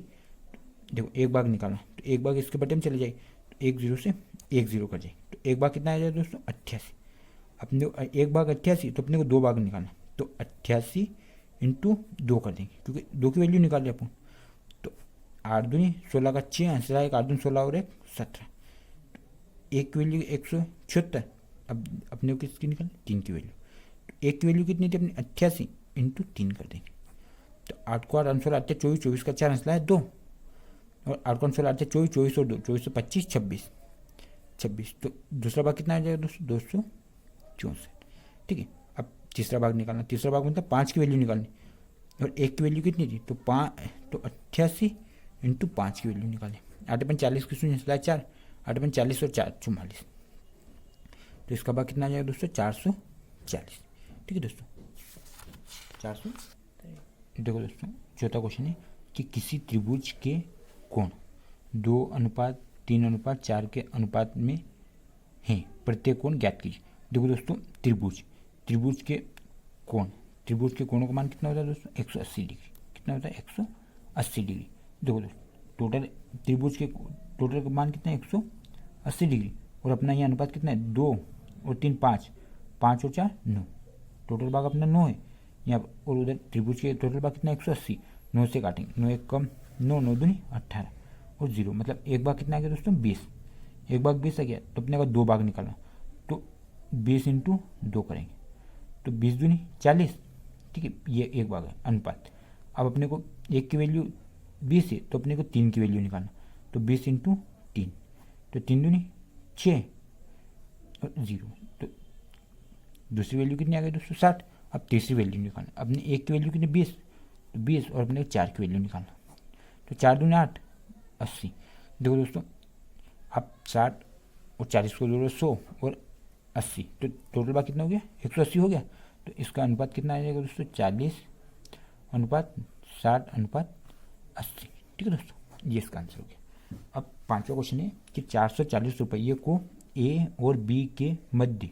देखो एक भाग निकालना, तो एक भाग इसके बटे में चले जाए, तो 1 0 से 1 0 कर जाए, तो एक भाग कितना आ जाए दोस्तों 88, अपने एक भाग 88, तो अपने को 2 भाग निकालना, तो 88 × 2 कर देंगे, क्योंकि 2 की वैल्यू निकाल रहे अपन, तो 8 दूनी 16 का 6 आंसर आएगा, 8 दूनी 16 और 1 17, एक की वैल्यू 176। अब अपने को किसकी निकालनी 3 की वैल्यू, तो एक की वैल्यू कितनी थी अपनी 88 × 3 कर देंगे, तो 8 को 8 आंसर आते 24, 24 का 4 आंसर है 2, और 8 को आंसर आते 24, 24 और 2 24 से 25 26, तो दूसरा भाग कितना आ जाएगा दोस्तों 264। ठीक है। अब तीसरा भाग निकालना, तीसरा भाग मतलब 5 की वैल्यू निकालनी, और 1 की वैल्यू कितनी थी, तो 88 इंटू 5 की वैल्यू निकालें। 8×40 की शून्य 4, 8×40 और 4 44, तो इसका भाग कितना आ जाएगा दोस्तों, 440। ठीक है दोस्तों, 400। देखो दोस्तों, चौथा क्वेश्चन है कि किसी त्रिभुज के कोण 2:3:4 के अनुपात में हैं, प्रत्येक कोण ज्ञात कीजिए। देखो दोस्तों, त्रिभुज के कोणों का मान कितना होता है दोस्तों, 180 डिग्री। कितना होता है, 180 डिग्री। देखो दोस्तों, टोटल त्रिभुज के टोटल का मान कितना है, 180 डिग्री, और अपना ये अनुपात कितना है, 2 और 3 5, 5 और 4 9, टोटल भाग अपना 9 है यहाँ पर, और उधर त्रिभुज के टोटल भाग कितना है, 180, 9 से काटेंगे, 9 एक कम 9, 9 दूनी 18 और 0, मतलब एक भाग कितना आ गया दोस्तों, 20। एक भाग 20 आ गया, तो अपने का 2 भाग निकालना, तो 20 इंटू 2 करेंगे, तो 20 दूनी 40। ठीक है, ये एक भाग है अनुपात। अब अपने को एक की वैल्यू 20 है, तो अपने को 3 की वैल्यू निकालना, तो 20 इंटू 3, तो 3 दूनी 6 और 0, तो दूसरी वैल्यू कितनी आ गई दोस्तों, 60। अब तीसरी वैल्यू निकालना, अपने एक की वैल्यू कितनी 20, तो 20 और अपने 4 की वैल्यू निकालना, तो 4 दूनी 8 80। देखो दोस्तों, अब 60 और 40 को जोड़ो 100 और 80, तो टोटल बात कितना हो गया, 180 हो गया। तो इसका अनुपात कितना आ जाएगा दोस्तों, 40:60:80। ठीक है दोस्तों, ये इसका आंसर हो गया। अब पांचवा क्वेश्चन है कि 440 रुपये को ए और बी के मध्य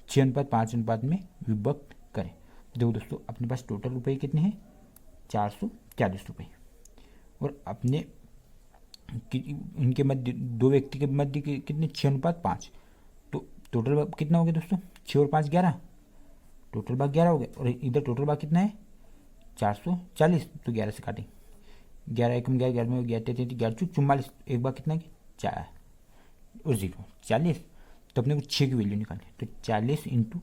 6:5 में विभक्त करें। देखो दोस्तों, अपने पास टोटल रुपये कितने हैं, 440 रुपये, और अपने इनके मध्य, दो व्यक्ति के मध्य के कितने, 6:5, तो टोटल भाग कितना हो गया दोस्तों, 6 और 5 11, टोटल भाग 11 हो गया, और इधर टोटल भाग कितना है, 440, तो 11 से काटेंगे, 11 एकम 11, 11 में 11 33 11 44, एक बार कितना है, 4 और 0 40, तो अपने को 6 की वैल्यू निकालनी, तो 40 इंटू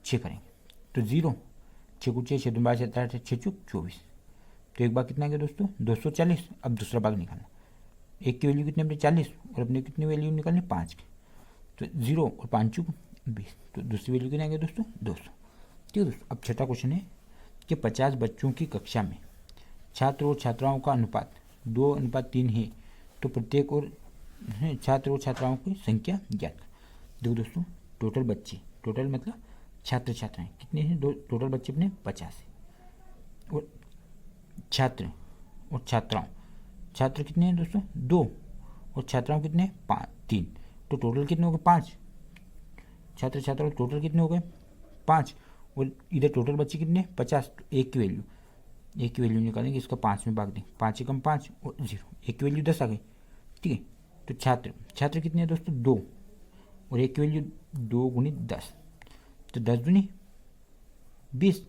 6 करेंगे, तो 0 6 को 6 2 12 17 6 24, तो एक बार कितना गया दोस्तों, 240। अब दूसरा भाग निकालना, एक की वैल्यू कितनी अपने 40, और अपने कितनी वैल्यू निकालनी 5 की, तो 0 और 5 20, तो दूसरी वैल्यू कितनी आ गया दोस्तों, 200। ठीक है दोस्तों, अब छठा क्वेश्चन है कि 50 बच्चों की कक्षा में छात्र और छात्राओं का अनुपात 2:3 है, तो प्रत्येक और छात्र और छात्राओं की संख्या ज्ञात। देखो दोस्तों, टोटल बच्चे, टोटल मतलब छात्र छात्राएं कितने हैं, टोटल बच्चे अपने 50 है, और छात्र और छात्राओं, छात्र कितने हैं दोस्तों, 2, और छात्राओं कितने हैं 3, तो टोटल कितने हो गए 5, छात्र छात्राओं टोटल कितने हो गए 5, और इधर टोटल बच्चे कितने 50, तो एक की वैल्यू निकालेंगे, इसका 5 में भाग दें, 5 एकम 5 और 0, एक की वैल्यू 10 आ गई। ठीक है, तो छात्र कितने हैं दोस्तों, 2, और एक की वैल्यू 2 × 10, तो 10 दूनी 20।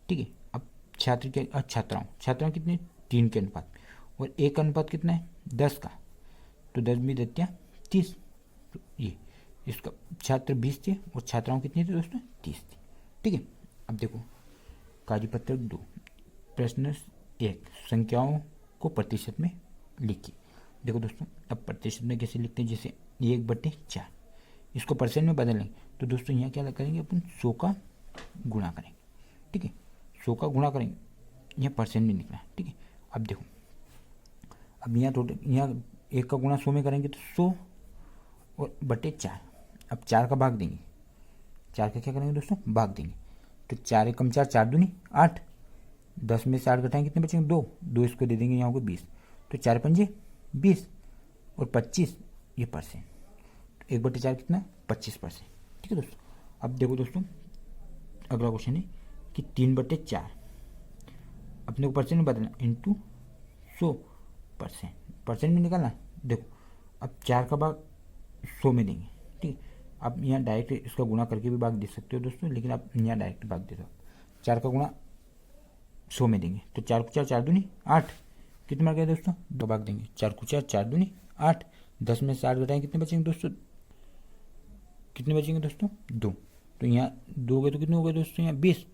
ठीक है, अब छात्राओं कितने 3 के अनुपात, और एक का अनुपात कितना है 10 का, तो 10 में 30, तो ये इसका छात्र 20 थे और छात्राओं कितनी थी दोस्तों 30 थी। ठीक है, अब देखो कार्यपत्रक 2 प्रश्न 1 संख्याओं को प्रतिशत में लिखिए। देखो दोस्तों, अब प्रतिशत में कैसे लिखते हैं, जैसे 1/4, इसको परसेंट में बदलेंगे, तो दोस्तों यहाँ क्या करेंगे अपन 100 का गुणा करेंगे। ठीक है, 100 का गुणा करेंगे, यहाँ परसेंट में लिखना है। ठीक है, अब देखो, अब यहाँ टोटल यहाँ 1 का गुणा 100 में करेंगे तो 100 और बटे 4, अब 4 का भाग देंगे, 4 का क्या करेंगे दोस्तों भाग देंगे, तो 4 एकम 4 4 दूनी 8, 10 में से 8 घटाएंगे कितने बचेंगे 2 इसको दे देंगे यहाँ को 20, तो 4 पंजे 20 और 25 ये परसेंट, तो 1/4 कितना 25%। ठीक है दोस्तों, अब देखो दोस्तों अगला क्वेश्चन है कि 3/4 अपने को परसेंट में बदलना इंटू 100%, परसेंट में निकालना। देखो अब 4 का भाग 100 में देंगे। ठीक है, आप यहाँ डायरेक्ट इसका गुणा करके भी भाग दे सकते हो दोस्तों, लेकिन आप यहाँ डायरेक्ट भाग दे दो, 4 का गुणा 100 में देंगे, तो 4 को 4 4 दूनी 8, कितने मार गया दोस्तों 2 भाग देंगे, 4 को 4 4 दूनी 8, 10 में से 8 घटाएंगे कितने बचेंगे दोस्तों, कितने बचेंगे दोस्तों 2, तो यहाँ 2 गए तो कितने हो गए दोस्तों यहाँ 20।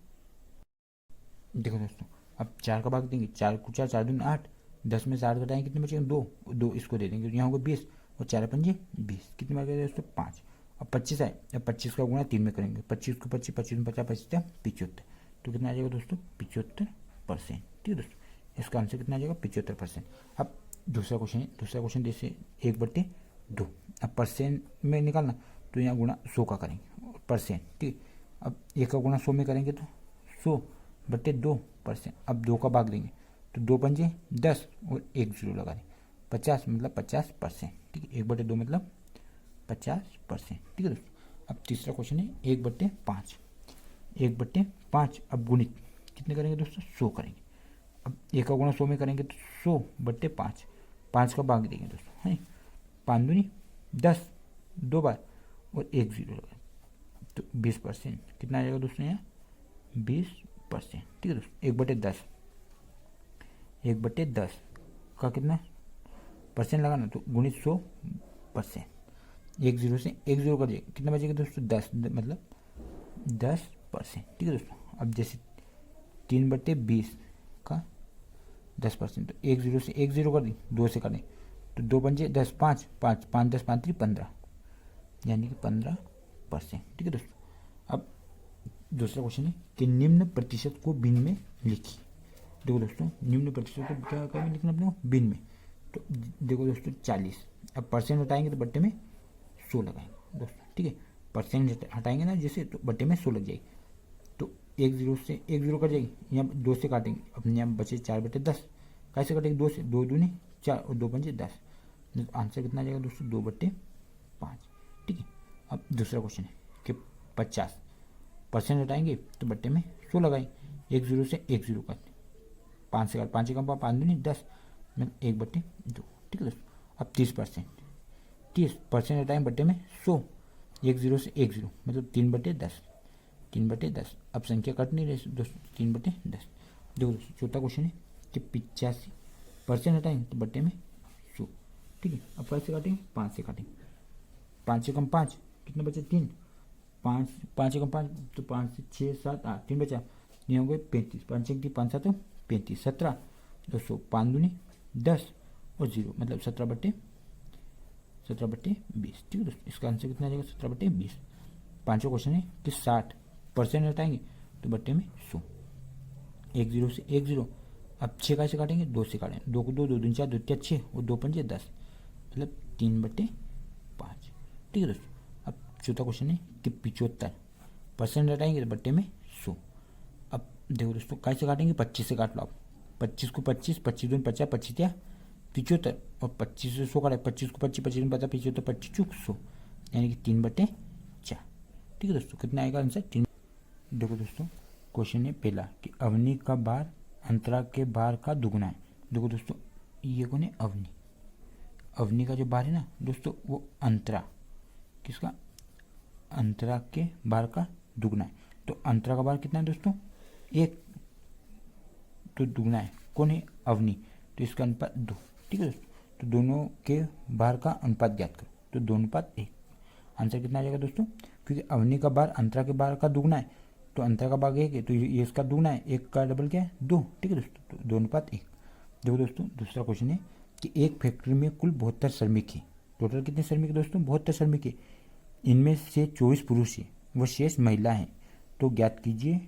देखो दोस्तों अब 4 का भाग देंगे, 4 को 4 4 दूनी 8, 10 में से 8 घटाएंगे कितने बचेंगे 2 इसको दे देंगे, यहाँ होगा 20 और 4 पंजे 20, कितने मार गए दोस्तों 5, अब 25 आए, अब 25 का गुणा 3 में करेंगे, 25 को 25, 25 में 50, 25 75, तो कितना आ जाएगा दोस्तों 75%। ठीक है दोस्तों, इसका आंसर कितना आ जाएगा 75%। अब दूसरा क्वेश्चन है, दूसरा क्वेश्चन जैसे 1/2, अब परसेंट में निकालना तो यहाँ गुणा 100 का करेंगे परसेंट। ठीक है, अब 1 का गुणा 100 में करेंगे तो 100/2%। अब 2 का भाग देंगे तो 2 पंजे 10 और 1 0 लगा दें, 50 मतलब 50%। ठीक है, 1/2 मतलब 50%। ठीक है दोस्तों, अब तीसरा क्वेश्चन है 1/5, 1/5। अब गुणित कितने करेंगे दोस्तों 100 करेंगे। अब 1 का गुणा 100 में करेंगे तो 100/5, 5 का भाग देंगे दोस्तों है, 5 दूनी 10, 2 बार और 1 0 लगा तो 20%। कितना आ जाएगा दोस्तों यहाँ 20%। ठीक है दोस्तों, 1/10, 1/10 का कितना परसेंट लगाना तो गुणित 100%। 1 0 से 1 0 कर जाएगा, कितना बचेगा दोस्तों 10, मतलब 10%। ठीक है दोस्तों, अब जैसे 3/20 का 10%, तो 1 0 से 1 0 कर दी, 2 से करें तो 2 पंजे 10, 5 5 5 10 5 3 15, यानी कि 15%। ठीक है दोस्तों, अब दूसरा क्वेश्चन है कि निम्न प्रतिशत को बिन में लिखिए। देखो दोस्तों, निम्न प्रतिशत को क्या में लिखना अपने को बिन में, तो देखो दोस्तों 40। अब परसेंट हटाएंगे तो बट्टे में 100 लगाएंगे दोस्तों। ठीक है, परसेंट हटाएंगे ना जैसे तो बट्टे में 100 लग जाएगी, तो 1 0 से 1 0 कर जाएगी, यहाँ 2 से काटेंगे, अपने यहाँ बचे 4/10, कैसे कटेंगे 2 से, 2 दूनी 4 और 2 पंजे 10, तो आंसर कितना आ जाएगा दोस्तों 2/5। ठीक है, अब दूसरा क्वेश्चन है कि 50% हटाएंगे तो बट्टे में 100 लगाएंगे, 1 0 से 1 0 करते, 5 से 5 कम 5 दूनी 10, मतलब 1/2। ठीक है दोस्तों, अब 30% हटाएंगे बट्टे में 100, 1 0 से 1 0 मतलब 3/10, 3/10। अब संख्या कट नहीं रही दोस्तों, 3/10। देखो दोस्तों चौथा क्वेश्चन है कि 85% हटाएंगे तो बट्टे में 100। ठीक है, अब कैसे काटेंगे 5 से काटेंगे, 5 से कम 5 कितना बचा 3, 5 से कम 5 तो 5 से 6 7 8 3 बचा, ये हो गए 35, 5 से 5 7 35, 17 200, 5 दूनी 10 और 0 मतलब 17/20। ठीक है दोस्तों, इसका आंसर कितना आ जाएगा 17/20। पांचवा क्वेश्चन है कि 60% हटाएंगे तो बट्टे में 100, 1 0 से 1 0। अब 6 कैसे काटेंगे 2 से काटेंगे, 2 को 2 2 दूनी 4 2 4 6 और 2 पंजे 10 मतलब 3/5। ठीक है दोस्तों, अब चौथा क्वेश्चन है कि 75% हटाएंगे तो बट्टे में 100। अब देखो दोस्तों कैसे काटेंगे 25 से काट लो आप, 25 को 25, 25 दूनी 50, 25 या 75 और 25 से 100 काटे, 25 को 25, 25 में 50, 75 25 चुक 100 यानी कि 3/4। ठीक है दोस्तों, कितना आएगा आंसर 3। देखो दोस्तों क्वेश्चन है पहला कि अवनी का बार अंतरा के बार का दुगुना है। देखो दोस्तों ये कौन है अवनी, अवनी का जो बार है ना दोस्तों वो अंतरा किसका, अंतरा के बार का दुगुना है। तो अंतरा का बार कितना है दोस्तों 1, तो दुगुना है कौन है अवनी, तो इसका अनुपात 2। ठीक है दोस्तों, तो दोनों के बार का अनुपात ज्ञात करो, तो 2:1। आंसर कितना आ जाएगा दोस्तों, क्योंकि अवनी का बार अंतरा के बार का दुगुना है तो अंतरा का भाग 1 है, तो ये इसका दुगुना है, 1 का डबल क्या है 2। ठीक है दोस्तों, तो 2:1। देखो दोस्तों दूसरा क्वेश्चन है कि एक फैक्ट्री में कुल 72 श्रमिक है। टोटल कितने श्रमिक है दोस्तों 72 श्रमिक है, इनमें से 24 पुरुष है व शेष महिला है, तो ज्ञात कीजिए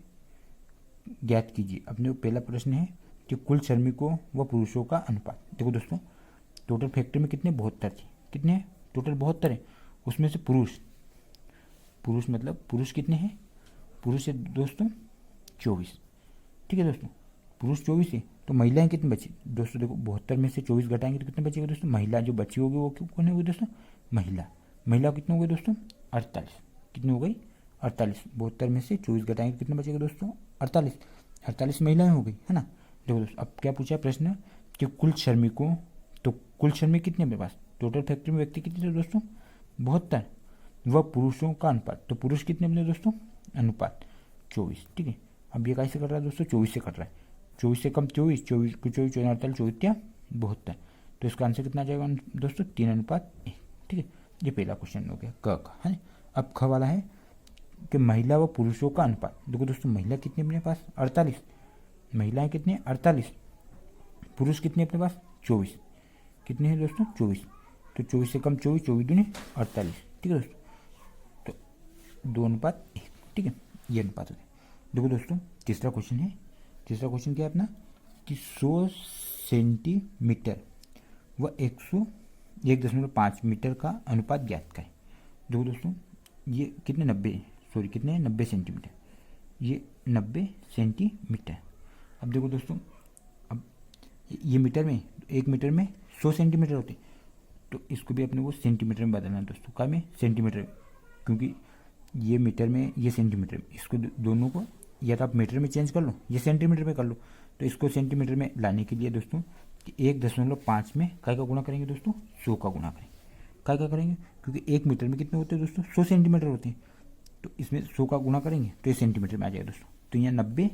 अपने पहला प्रश्न है कि कुल श्रमिकों व पुरुषों का अनुपात। देखो दोस्तों टोटल फैक्ट्री में कितने 72 थे, कितने टोटल 72 है, उसमें से पुरुष मतलब पुरुष कितने हैं, पुरुष है दोस्तों 24। ठीक है दोस्तों, पुरुष 24 है, तो महिलाएं कितनी बची दोस्तों, देखो 72 में से 24 घटाएंगे तो कितने बचेगा दोस्तों, महिला जो बची होगी वो कौन होगी दोस्तों, महिला कितने हो गए दोस्तों 48, कितनी हो गई 48। 72 में से 24 घटाएंगे कितने बचेगा दोस्तों 48 महिलाएं हो गई है ना। देखो दोस्तों अब क्या पूछा प्रश्न कि कुल श्रमिकों, तो कुल श्रमिक कितने अपने पास, टोटल फैक्ट्री में व्यक्ति कितने थे दोस्तों 72 व पुरुषों का अनुपात, तो पुरुष कितने अपने दोस्तों अनुपात 24। ठीक है, अब ये कैसे कर रहा है दोस्तों 24 से कट रहा है, 24 से कम 24 24 को 24 48 24 72, तो इसका आंसर कितना आ जाएगा दोस्तों 3:1। ठीक है, ये पहला क्वेश्चन हो गया क का है। अब ख वाला है कि महिला व पुरुषों का अनुपात। देखो दोस्तों महिला कितने अपने पास 48, महिलाएं कितने 48, पुरुष कितने अपने पास 24, कितने हैं दोस्तों 24, तो 24 से कम 24 24 दूनी 48। ठीक है दोस्तों, 2:1, ठीक है, ये अनुपात होते हैं। देखो दोस्तों तीसरा क्वेश्चन है, तीसरा क्वेश्चन क्या है अपना कि 100 सेंटीमीटर व 1.5 मीटर का अनुपात ज्ञात करें। देखो दोस्तों ये कितने 90 सेंटीमीटर, ये 90 सेंटीमीटर। अब देखो दोस्तों अब ये मीटर में, 1 मीटर में 100 सेंटीमीटर होते हैं, तो इसको भी अपने को सेंटीमीटर में बदलना है दोस्तों, क्या में सेंटीमीटर में, क्योंकि ये मीटर में ये सेंटीमीटर में, इसको दोनों को या तो आप मीटर में चेंज कर लो या सेंटीमीटर में कर लो। तो इसको सेंटीमीटर में लाने के लिए दोस्तों 1.5 में काय का गुणा करेंगे दोस्तों, 100 का गुणा करेंगे। काय का करेंगे क्योंकि 1 मीटर में कितने होते हैं दोस्तों, 100 सेंटीमीटर होते हैं, तो इसमें 100 का गुणा करेंगे तो ये सेंटीमीटर में आ जाएगा दोस्तों। तो यहाँ 90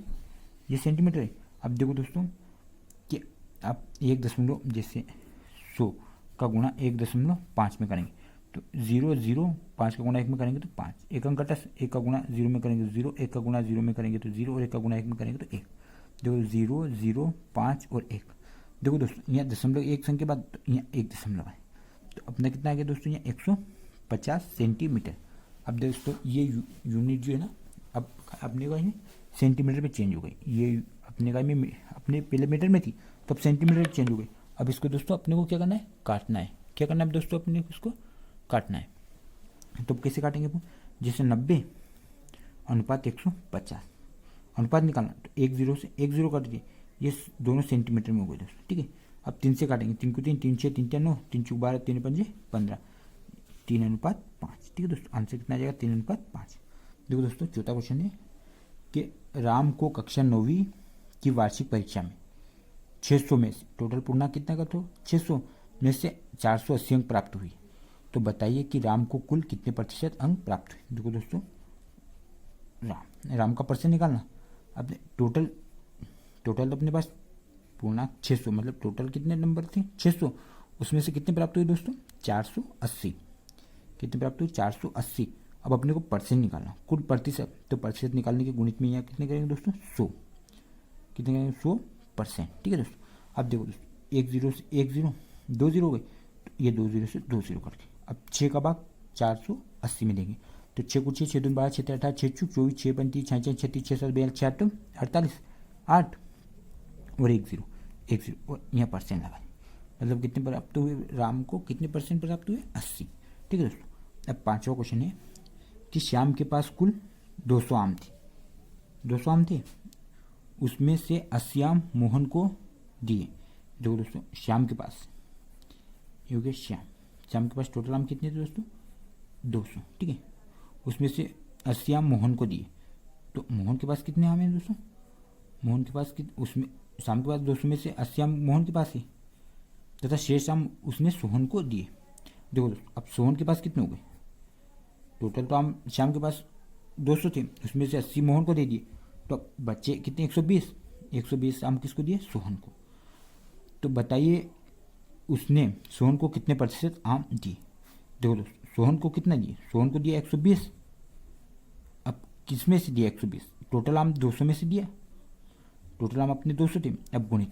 ये सेंटीमीटर है। अब देखो दोस्तों कि आप 1 जैसे 100 का गुणा 1.5 में करेंगे तो 0 5 का गुणा 1 में करेंगे तो 5, एक अंक कटा, 1 का गुणा 0 में करेंगे तो 0, 1 का गुणा 0 में करेंगे तो 0 और 1 का गुणा 1 में करेंगे तो 1। देखो 0 0 5 और 1। देखो दोस्तों यहाँ 0.1 संख्या बाद तो यहाँ 1 दशमलव है, तो अपना कितना आ गया दोस्तों यहाँ 150 सेंटीमीटर। अब दोस्तों ये यूनिट जो है ना, अब अपने का सेंटीमीटर में चेंज हो गई, ये अपने का में अपने पहले मीटर में थी तब सेंटीमीटर चेंज हो गई। अब इसको दोस्तों अपने को क्या करना है, काटना है। क्या करना है दोस्तों, अपने को इसको काटना है। तो कैसे काटेंगे अपन, जैसे 90 अनुपात 150 अनुपात निकालना, तो 1 0 से 1 0 काट दिए, ये दोनों सेंटीमीटर में हो गए दोस्तों, ठीक है। अब 3 से काटेंगे, 3 को 3, 3 6 3 9, 3 चौक 12, 3 5 15, 3:5, ठीक है दोस्तों। आंसर कितना आ जाएगा, 3:5। देखो दोस्तों चौथा क्वेश्चन है कि राम को कक्षा 9वीं की वार्षिक परीक्षा में 600 में से टोटल पूर्णांक कितना का, तो 600 में से 480 अंक प्राप्त हुई, तो बताइए कि राम को कुल कितने प्रतिशत अंक प्राप्त हुए। देखो दोस्तों राम का परसेंट निकालना, अपने टोटल तो अपने पास पूर्णांक 600, मतलब टोटल कितने नंबर थे 600, उसमें से कितने प्राप्त हुए दोस्तों 480, कितने प्राप्त हुए 480। अब अपने को परसेंट निकालना, कुल प्रतिशत, तो प्रतिशत निकालने के गुणित में यहाँ कितने करेंगे दोस्तों 100, कितने करेंगे 100%, ठीक है दोस्तों। अब देखो दोस्तों 1 0 से 1 0 2 0 हो गए, तो ये 2 0 से 2 0 करके अब 6 का भाग 480 में देंगे, तो 6 को 6 6 2 12 6 3 18 6 24 6 35 36 36 6 7 42 46 48 8 और 1 0 और यहाँ परसेंट लगाए, मतलब कितने प्राप्त हुए राम को, कितने परसेंट प्राप्त हुए 80, ठीक है दोस्तों। अब 5वां क्वेश्चन है कि श्याम के पास कुल 200 आम थे, 200 आम थे, उसमें से 80 आम मोहन को दिए। देखो दोस्तों श्याम के पास, ये हो गया श्याम के पास टोटल आम कितने थे दोस्तों 200, ठीक है, उसमें से 80 आम मोहन को दिए, तो मोहन के पास कितने आम हैं दोस्तों, मोहन के पास उसमें श्याम के पास 200 में से 80 आम मोहन के पास है, तथा शेष आम उसने सोहन को दिए। देखो दोस्तों अब सोहन के पास कितने हो गए, टोटल तो आम श्याम के पास 200 थे, उसमें से 80 मोहन को दे दिए, तो बच्चे कितने 120 आम किसको दिए, सोहन को। तो बताइए उसने सोहन को कितने प्रतिशत आम दिए। देखो दोस्तों सोहन को कितना दिए, सोहन को दिया 120, अब किस में से दिया 120, टोटल आम 200 में से दिया, टोटल आम अपने 200 थे, अब गुणित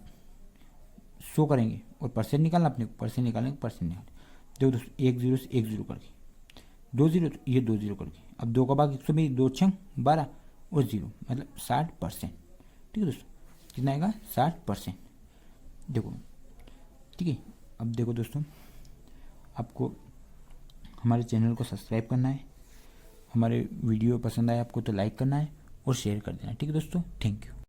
100 करेंगे और परसेंट निकालना, अपने परसेंट निकालेंगे, परसेंट निकालेंगे। देखो दोस्तों 1 0 से 1 0 करके 2 0, तो ये 2 0 करके अब 2 का भाग 120, 2 6 12 और 0, मतलब 60%, ठीक है दोस्तों, कितना आएगा 60%। देखो ठीक है। अब देखो दोस्तों आपको हमारे चैनल को सब्सक्राइब करना है, हमारे वीडियो पसंद आए आपको तो लाइक करना है और शेयर कर देना है, ठीक है दोस्तों, थैंक यू।